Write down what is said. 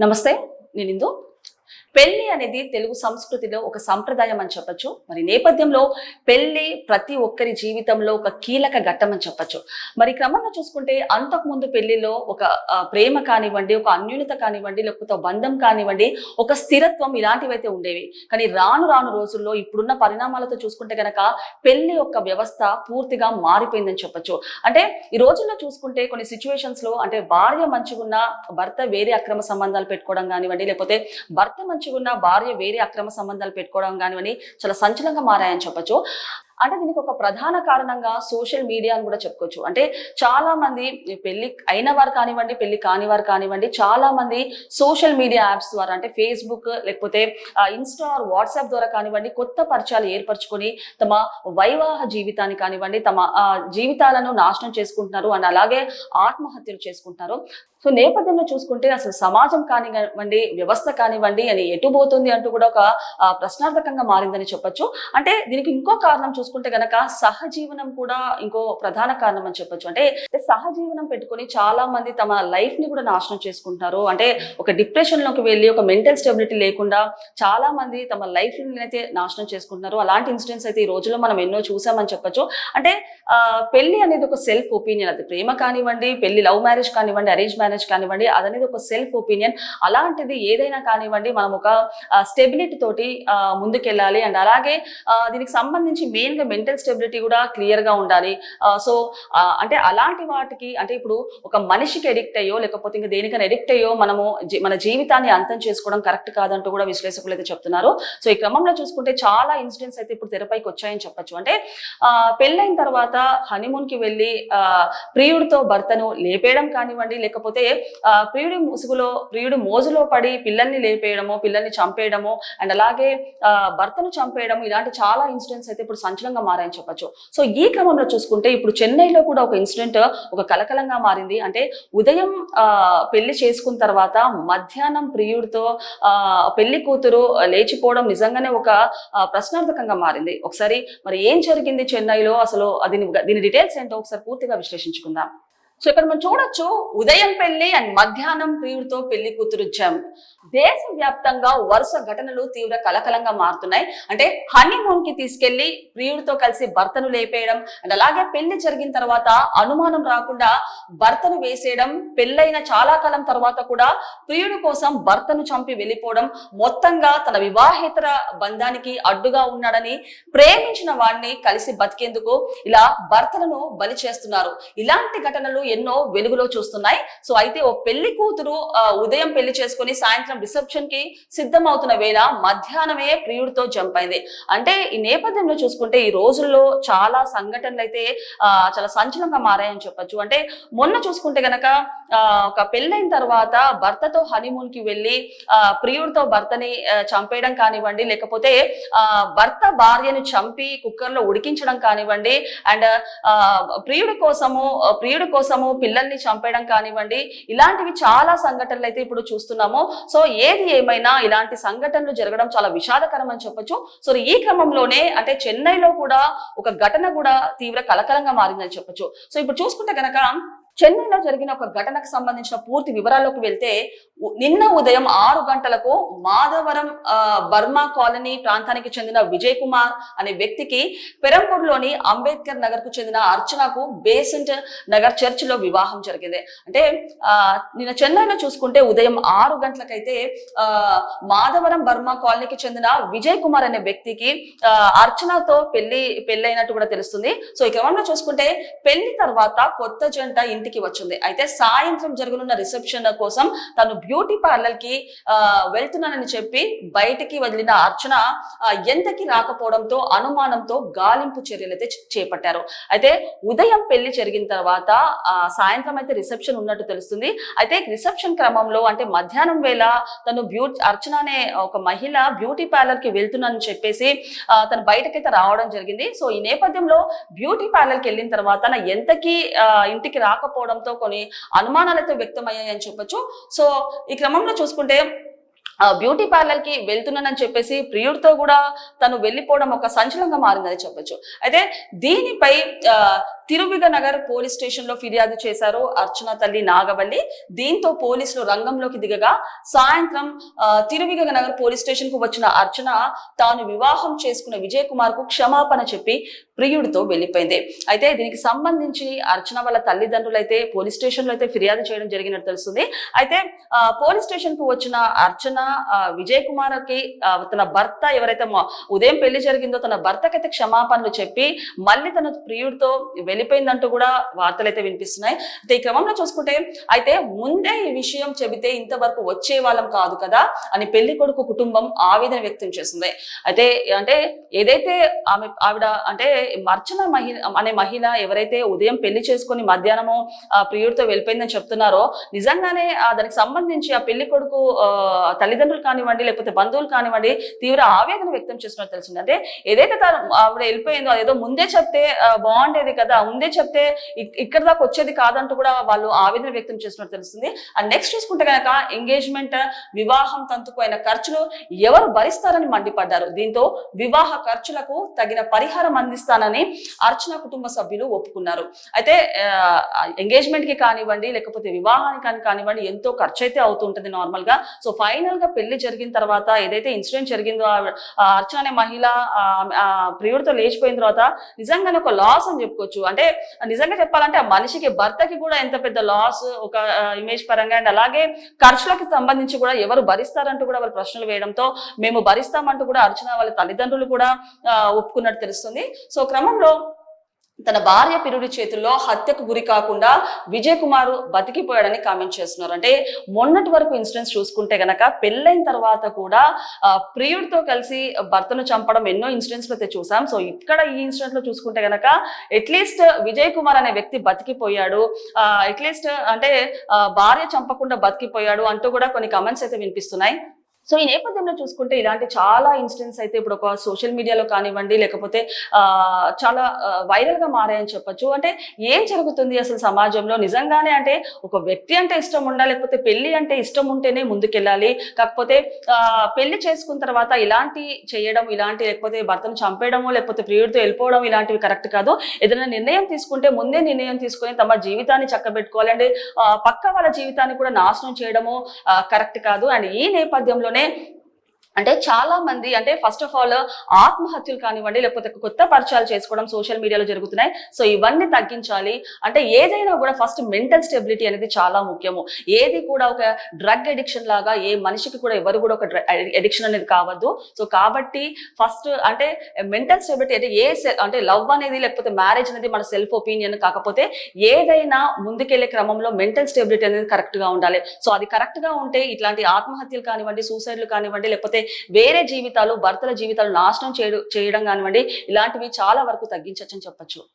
నమస్తే, నేను ఇందు. పెళ్లి అనేది తెలుగు సంస్కృతిలో ఒక సంప్రదాయం అని చెప్పొచ్చు. మరి నేపథ్యంలో పెళ్లి ప్రతి ఒక్కరి జీవితంలో ఒక కీలక ఘట్టం అని చెప్పొచ్చు. మరి క్రమంలో చూసుకుంటే అంతకుముందు పెళ్లిలో ఒక ప్రేమ కానివ్వండి, ఒక అన్యోన్యత కానివ్వండి, లేకపోతే బంధం కానివ్వండి, ఒక స్థిరత్వం ఇలాంటివైతే ఉండేవి. కానీ రాను రాను రోజుల్లో ఇప్పుడున్న పరిణామాలతో చూసుకుంటే గనక పెళ్లి యొక్క వ్యవస్థ పూర్తిగా మారిపోయిందని చెప్పొచ్చు. అంటే ఈ రోజుల్లో చూసుకుంటే కొన్ని సిచ్యువేషన్స్ లో అంటే భార్య మంచిగున్న భర్త వేరే అక్రమ సంబంధాలు పెట్టుకోవడం కానివ్వండి, లేకపోతే భర్త మంచిగున్న భార్య వేరే అక్రమ సంబంధాలు పెట్టుకోవడం కానివ్వండి చాలా సంచలనంగా మారాయని చెప్పొచ్చు. అంటే దీనికి ఒక ప్రధాన కారణంగా సోషల్ మీడియా అని కూడా చెప్పుకోవచ్చు. అంటే చాలా మంది పెళ్లి అయిన వారు కానివ్వండి, పెళ్లి కాని వారు కానివ్వండి, చాలా మంది సోషల్ మీడియా యాప్స్ ద్వారా అంటే ఫేస్బుక్ లేకపోతే ఇన్స్టా వాట్సాప్ ద్వారా కానివ్వండి కొత్త పరిచయాలు ఏర్పరచుకొని తమ వైవాహ జీవితాన్ని కానివ్వండి తమ జీవితాలను నాశనం చేసుకుంటున్నారు అండ్ అలాగే ఆత్మహత్యలు చేసుకుంటున్నారు. సో నేపథ్యంలో చూసుకుంటే అసలు సమాజం కానివ్వండి, వ్యవస్థ కానివ్వండి అని ఎటుపోతుంది అంటూ కూడా ఒక ప్రశ్నార్థకంగా మారిందని చెప్పొచ్చు. అంటే దీనికి ఇంకో కారణం చూసుకుంటే గనక సహజీవనం కూడా ఇంకో ప్రధాన కారణం అని చెప్పొచ్చు. అంటే సహజీవనం పెట్టుకొని చాలా మంది తమ లైఫ్ ని కూడా నాశనం చేసుకుంటున్నారు. అంటే ఒక డిప్రెషన్ లోకి వెళ్ళి ఒక మెంటల్ స్టెబిలిటీ లేకుండా చాలా మంది తమ లైఫ్ ని అయితే నాశనం చేసుకుంటున్నారు. అలాంటి ఇన్సిడెంట్స్ అయితే ఈ రోజుల్లో మనం ఎన్నో చూసామని చెప్పొచ్చు. అంటే పెళ్లి అనేది ఒక సెల్ఫ్ ఒపీనియన్. అది ప్రేమ కానివ్వండి, పెళ్లి లవ్ మ్యారేజ్ కానివ్వండి, అరేంజ్ మ్యారేజ్ కానివ్వండి, అదనేది ఒక సెల్ఫ్ ఒపీనియన్. అలాంటిది ఏదైనా కానివ్వండి మనం ఒక స్టెబిలిటీ తోటి ముందుకెళ్ళాలి అండ్ అలాగే దీనికి సంబంధించి మెయిన్ గా మెంటల్ స్టెబిలిటీ కూడా క్లియర్ గా ఉండాలి. సో అంటే అలాంటి వాటికి అంటే ఇప్పుడు ఒక మనిషికి ఎడిక్ట్ అయ్యో లేకపోతే ఇంకా దేనికైనా ఎడిక్ట్ అయ్యో మనము మన జీవితాన్ని అంతం చేసుకోవడం కరెక్ట్ కాదంటూ కూడా విశ్లేషకులు అయితే చెప్తున్నారు. సో ఈ క్రమంలో చూసుకుంటే చాలా ఇన్సిడెంట్స్ అయితే ఇప్పుడు తెరపైకి వచ్చాయని చెప్పొచ్చు. అంటే పెళ్ళైన తర్వాత హనీమూన్ కి వెళ్ళి ప్రియుడితో భర్తను లేపేయడం కానివ్వండి, లేకపోతే ప్రియుడి మోజులో పడి పిల్లల్ని లేపేయడము, పిల్లల్ని చంపేయడము అండ్ అలాగే భర్తను చంపేయడం, ఇలాంటి చాలా ఇన్సిడెంట్స్ అయితే ఇప్పుడు సంచలనంగా మారాయని చెప్పొచ్చు. సో ఈ క్రమంలో చూసుకుంటే ఇప్పుడు చెన్నైలో కూడా ఒక ఇన్సిడెంట్ ఒక కలకలంగా మారింది. అంటే ఉదయం పెళ్లి చేసుకున్న తర్వాత మధ్యాహ్నం ప్రియుడితో పెళ్లి కూతురు లేచిపోవడం నిజంగానే ఒక ప్రశ్నార్థకంగా మారింది. ఒకసారి మరి ఏం జరిగింది చెన్నైలో, అసలు దీని డీటెయిల్స్ ఏంటో ఒకసారి పూర్తిగా విశ్లేషించుకుందాం. సో ఇక్కడ మనం చూడొచ్చు, ఉదయం పెళ్లి అండ్ మధ్యాహ్నం ప్రియుడితో పెళ్లి కూతురు జంప్. దేశవ్యాప్తంగా వరుస ఘటనలు తీవ్ర కలకలంగా మారుతున్నాయి. అంటే హనీమూన్ కి తీసుకెళ్లి ప్రియుడితో కలిసి భర్తను లేపేయడం అండ్ అలాగే పెళ్లి జరిగిన తర్వాత అనుమానం రాకుండా భర్తను వేసేయడం, పెళ్ళైన చాలా కాలం తర్వాత కూడా ప్రియుడి కోసం భర్తను చంపి వెళ్ళిపోవడం, మొత్తంగా తన వివాహేతర బంధానికి అడ్డుగా ఉన్నాడని ప్రేమించిన వాడిని కలిసి బతికేందుకు ఇలా భర్తలను బలి చేస్తున్నారు. ఇలాంటి ఘటనలు ఎన్నో వెలుగులో చూస్తున్నాయి. సో అయితే ఓ పెళ్లి కూతురు ఉదయం పెళ్లి చేసుకుని సాయంత్రం రిసెప్షన్ కి సిద్ధం అవుతున్న వేళ మధ్యాహ్నమే ప్రియుడితో జంప్ అయింది. అంటే ఈ నేపథ్యంలో చూసుకుంటే ఈ రోజుల్లో చాలా సంఘటనలు అయితే చాలా సంచలనంగా మారాయని చెప్పొచ్చు. అంటే మొన్న చూసుకుంటే గనక ఒక పెళ్ళైన తర్వాత భర్తతో హనీమూన్ కి వెళ్ళి ప్రియుడితో భర్తని చంపేయడం కానివ్వండి, లేకపోతే భర్త భార్యను చంపి కుక్కర్ లో ఉడికించడం కానివ్వండి అండ్ ప్రియుడి కోసము పిల్లల్ని చంపేయడం కానివ్వండి, ఇలాంటివి చాలా సంఘటనలు అయితే ఇప్పుడు చూస్తున్నాము. సో ఏది ఏమైనా ఇలాంటి సంఘటనలు జరగడం చాలా విషాదకరం అని చెప్పొచ్చు. సో ఈ క్రమంలోనే అంటే చెన్నైలో కూడా ఒక ఘటన కూడా తీవ్ర కలకలంగా మారిందని చెప్పొచ్చు. సో ఇప్పుడు చూసుకుంటే గనక చెన్నైలో జరిగిన ఒక ఘటనకు సంబంధించిన పూర్తి వివరాల్లోకి వెళ్తే నిన్న ఉదయం 6 గంటలకు మాధవరం బర్మా కాలనీ ప్రాంతానికి చెందిన విజయ్ కుమార్ అనే వ్యక్తికి పెరంపూర్లోని అంబేద్కర్ నగర్ కు చెందిన అర్చనకు బేసెంట్ నగర్ చర్చ్ లో వివాహం జరిగింది. అంటే నిన్న చెన్నైలో చూసుకుంటే ఉదయం 6 గంటలకైతే మాధవరం బర్మా కాలనీకి చెందిన విజయ్ కుమార్ అనే వ్యక్తికి అర్చనతో పెళ్ళైనట్టు కూడా తెలుస్తుంది. సో ఈ క్రమంలో చూసుకుంటే పెళ్లి తర్వాత కొత్త జంట ఇంటికి వచ్చింది. అయితే సాయంత్రం జరగనున్న రిసెప్షన్ కోసం తను బ్యూటీ పార్లర్ కి వెళ్తున్నానని చెప్పి బయటికి వదిలిన అర్చన ఎంతకి రాకపోవడంతో అనుమానంతో గాలింపు చర్యలు అయితే చేపట్టారు. అయితే ఉదయం పెళ్లి జరిగిన తర్వాత సాయంత్రం అయితే రిసెప్షన్ ఉన్నట్టు తెలుస్తుంది. అయితే రిసెప్షన్ క్రమంలో అంటే మధ్యాహ్నం వేళ తను అర్చన అనే ఒక మహిళ బ్యూటీ పార్లర్ కి వెళ్తున్నానని చెప్పేసి తను బయటకైతే రావడం జరిగింది. సో ఈ నేపథ్యంలో బ్యూటీ పార్లర్ కి వెళ్ళిన తర్వాత ఎంతకి ఇంటికి రాకపోవడంతో కొన్ని అనుమానాలు అయితే వ్యక్తమయ్యాయని చెప్పొచ్చు. సో ఈ క్రమంలో చూసుకుంటే బ్యూటీ పార్లర్ కి వెళ్తున్నానని చెప్పేసి ప్రియుడితో కూడా తను వెళ్ళిపోవడం ఒక సంచలనంగా మారిందని చెప్పొచ్చు. అయితే దీనిపై తిరువిగ నగర్ పోలీస్ స్టేషన్ లో ఫిర్యాదు చేశారు అర్చన తల్లి నాగవల్లి. దీంతో పోలీసులు రంగంలోకి దిగగా సాయంత్రం తిరువిగ నగర్ పోలీస్ స్టేషన్ కు వచ్చిన అర్చన తాను వివాహం చేసుకున్న విజయ్ కుమార్ కు క్షమాపణ చెప్పి ప్రియుడితో వెళ్లిపోయింది. అయితే దీనికి సంబంధించి అర్చన వాళ్ళ తల్లిదండ్రులు అయితే పోలీస్ స్టేషన్ లో అయితే ఫిర్యాదు చేయడం జరిగినట్టు తెలుస్తుంది. అయితే పోలీస్ స్టేషన్ కు వచ్చిన అర్చన విజయ్ కుమార్ కి తన భర్త ఎవరైతే ఉదయం పెళ్లి జరిగిందో తన భర్తకైతే క్షమాపణలు చెప్పి మళ్ళీ తన ప్రియుడితో వెళ్ళిపోయిందంటూ కూడా వార్తలు అయితే వినిపిస్తున్నాయి. అయితే ఈ క్రమంలో చూసుకుంటే అయితే ముందే ఈ విషయం చెబితే ఇంతవరకు వచ్చే వాళ్ళం కాదు కదా అని పెళ్లి కొడుకు కుటుంబం ఆవేదన వ్యక్తం చేస్తుంది. అయితే అంటే ఏదైతే ఆవిడ అంటే అర్చన అనే మహిళ ఎవరైతే ఉదయం పెళ్లి చేసుకుని మధ్యాహ్నము ప్రియుడితో వెళ్ళిపోయిందని చెప్తున్నారో నిజంగానే దానికి సంబంధించి ఆ పెళ్లి కొడుకు తల్లిదండ్రులు కానివ్వండి లేకపోతే బంధువులు కానివ్వండి తీవ్ర ఆవేదన వ్యక్తం చేస్తున్నట్టు తెలిసింది. అంటే ఏదైతే ఆవిడ వెళ్ళిపోయిందో అదేదో ముందే చెప్తే బాగుండేది కదా, ముందే చెప్తే ఇక్కడ దాకా వచ్చేది కాదంటూ కూడా వాళ్ళు ఆవేదన వ్యక్తం చేస్తున్నట్టు తెలుస్తుంది. అండ్ నెక్స్ట్ చూసుకుంటే కనుక ఎంగేజ్మెంట్ వివాహం తంతుకు అయిన ఖర్చులు ఎవరు భరిస్తారని మండిపడ్డారు. దీంతో వివాహ ఖర్చులకు తగిన పరిహారం అందిస్తానని అర్చన కుటుంబ సభ్యులు ఒప్పుకున్నారు. అయితే ఎంగేజ్మెంట్ కి కానివ్వండి లేకపోతే వివాహానికి కానివ్వండి ఎంతో ఖర్చు అయితే అవుతుంటది నార్మల్ గా. సో ఫైనల్ గా పెళ్లి జరిగిన తర్వాత ఏదైతే ఇన్సిడెంట్ జరిగిందో అర్చన అనే మహిళ ప్రియుడితో లేచిపోయిన తర్వాత నిజంగానే ఒక లాస్ అని చెప్పుకోవచ్చు. అంటే నిజంగా చెప్పాలంటే ఆ మనిషికి భర్తకి కూడా ఎంత పెద్ద లాస్ ఒక ఇమేజ్ పరంగా అండ్ అలాగే ఖర్చులకు సంబంధించి కూడా ఎవరు భరిస్తారంటూ కూడా వాళ్ళు ప్రశ్నలు వేయడంతో మేము భరిస్తామంటూ కూడా అర్చన వాళ్ళ తల్లిదండ్రులు కూడా ఒప్పుకున్నట్టు తెలుస్తుంది. సో క్రమంలో తన భార్య పిరుడి చేతుల్లో హత్యకు గురి కాకుండా విజయ్ కుమార్ బతికిపోయాడని కామెంట్ చేస్తున్నారు. అంటే మొన్నటి వరకు ఇన్సిడెంట్స్ చూసుకుంటే గనక పెళ్ళైన తర్వాత కూడా ప్రియుడితో కలిసి భర్తను చంపడం ఎన్నో ఇన్సిడెంట్స్ అయితే చూసాం. సో ఇక్కడ ఈ ఇన్సిడెంట్ లో చూసుకుంటే గనక అట్లీస్ట్ విజయ్ కుమార్ అనే వ్యక్తి బతికిపోయాడు, అట్లీస్ట్ అంటే భార్య చంపకుండా బతికిపోయాడు అంటూ కూడా కొన్ని కామెంట్స్ అయితే వినిపిస్తున్నాయి. సో ఈ నేపథ్యంలో చూసుకుంటే ఇలాంటి చాలా ఇన్సిడెంట్స్ అయితే ఇప్పుడు ఒక సోషల్ మీడియాలో కానివ్వండి లేకపోతే చాలా వైరల్ గా మారాయని చెప్పొచ్చు. అంటే ఏం జరుగుతుంది అసలు సమాజంలో నిజంగానే అంటే ఒక వ్యక్తి అంటే ఇష్టం ఉండాలి లేకపోతే పెళ్లి అంటే ఇష్టం ఉంటేనే ముందుకెళ్ళాలి, కాకపోతే పెళ్లి చేసుకున్న తర్వాత ఇలాంటి చేయడం ఇలాంటి లేకపోతే భర్తను చంపేయడము లేకపోతే ప్రియుడితో వెళ్ళిపోవడం ఇలాంటివి కరెక్ట్ కాదు. ఏదైనా నిర్ణయం తీసుకుంటే ముందే నిర్ణయం తీసుకుని తమ జీవితాన్ని చక్కబెట్టుకోవాలి. అంటే పక్క వాళ్ళ జీవితాన్ని కూడా నాశనం చేయడము కరెక్ట్ కాదు. అండ్ ఈ నేపథ్యంలో అంటే చాలా మంది అంటే ఫస్ట్ ఆఫ్ ఆల్ ఆత్మహత్యలు కానివ్వండి లేకపోతే కొత్త పరిచయాలు చేసుకోవడం సోషల్ మీడియాలో జరుగుతున్నాయి. సో ఇవన్నీ తగ్గించాలి. అంటే ఏదైనా కూడా ఫస్ట్ మెంటల్ స్టెబిలిటీ అనేది చాలా ముఖ్యము. ఏది కూడా ఒక డ్రగ్ ఎడిక్షన్ లాగా ఏ మనిషికి కూడా ఎవరు కూడా ఒక ఎడిక్షన్ అనేది కావద్దు. సో కాబట్టి ఫస్ట్ అంటే మెంటల్ స్టెబిలిటీ అంటే అంటే లవ్ అనేది లేకపోతే మ్యారేజ్ అనేది మన సెల్ఫ్ ఒపీనియన్, కాకపోతే ఏదైనా ముందుకెళ్లే క్రమంలో మెంటల్ స్టెబిలిటీ అనేది కరెక్ట్ గా ఉండాలి. సో అది కరెక్ట్ గా ఉంటే ఇట్లాంటి ఆత్మహత్యలు కానివ్వండి సూసైడ్లు కానివ్వండి లేకపోతే వేరే జీవితాలు భర్తల జీవితాలు నాశనం చేయడం కానివ్వండి ఇలాంటివి చాలా వరకు తగ్గించొచ్చని చెప్పొచ్చు.